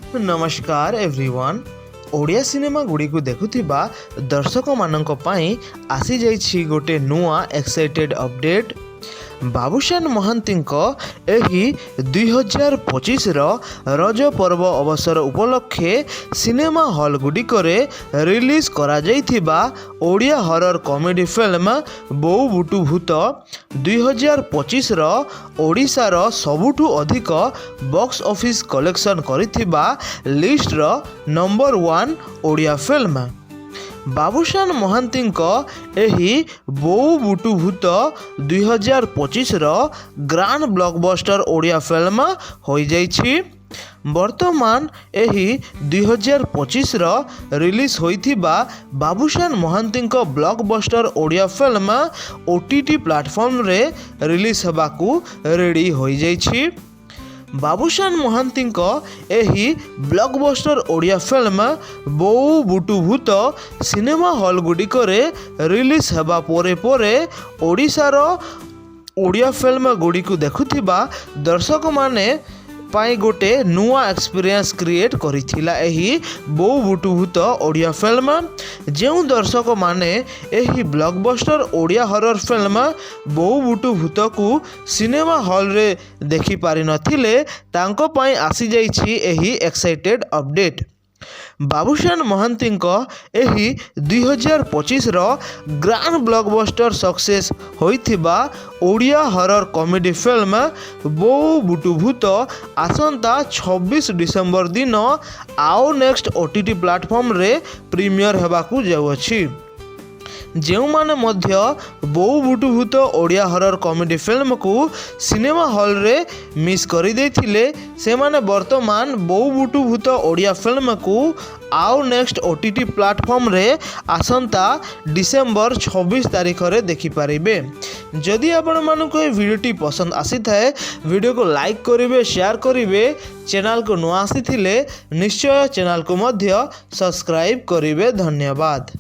नमस्कार everyone. Odia cinema Gudi को देखुथिबा दर्शक मानक पई आसी जाइछि गोटे नुआ एक्साइटेड अपडेट। बाबूशान महांती एही 2025 रज पर्व अवसर उपलक्षे सिनेमा हॉल गुड़िकरे रिलीज करा जाइथिबा Odia horror comedy film Bou Butu Bhoot 2025 ओडिशार सबुठु अधिक बॉक्स ऑफिस कलेक्शन करिथिबा list number 1 Odia film. Babushan Mohanty एही Bou Butu Bhoot 2025 grand blockbuster Odia film हो जाइछि। वर्तमान एही 2025 रिलीज होइथिबा Babushan Mohanty blockbuster Odia film OTT platform रे रिलीज हेबाकू रेडी हो जाइछि। बाबूशान महांती एही blockbuster Odia film Bou Butu Bhuta cinema hall गुड़िकरे रिलीज हेबा पोरे पोरे ओडिशार ओडिया फिल्म गुड़ी को देखुथिबा दर्शक माने पाई गोटे नुआ एक्सपीरियंस क्रिएट करिथिला एही बोऊ बुटु भूत ओडिया फिल्म। जो दर्शक माने एही blockbuster Odia horror film Bou Butu भूत को सिनेमा हॉल रे देखि पारि नथिले तांको पाई आसी जाइछि एही एक्साइटेड अपडेट। बाबूशान महांती एही 2025 ग्रांड ब्लॉकबस्टर सक्सेस होइथिबा Odia horror comedy film Bou Butu Bhoot आसंता 26 डिसेंबर दिन आओ नेक्स्ट ओटीटी प्लेटफॉर्म रे प्रीमियर हेबाकू जाउछि। जो माने मध्य Bou Butu Bhoot Odia horror comedy film को सिनेमा हॉल रे मिस करि देथिले से माने वर्तमान बोऊ बुटु भूत ओडिया फिल्म को आओ नेक्स्ट ओटीटी प्लेटफॉर्म रे आसंता डिसेंबर 26 तारीख रे देखि पारिबे। जदि आपण मानको ए वीडियोटी पसंद आसी थाए वीडियो को लाइक करिवे, शेयर करिवे, चैनल को नुआ आसी थिले निश्चय चैनल को मध्य सब्सक्राइब करिवे। धन्यवाद।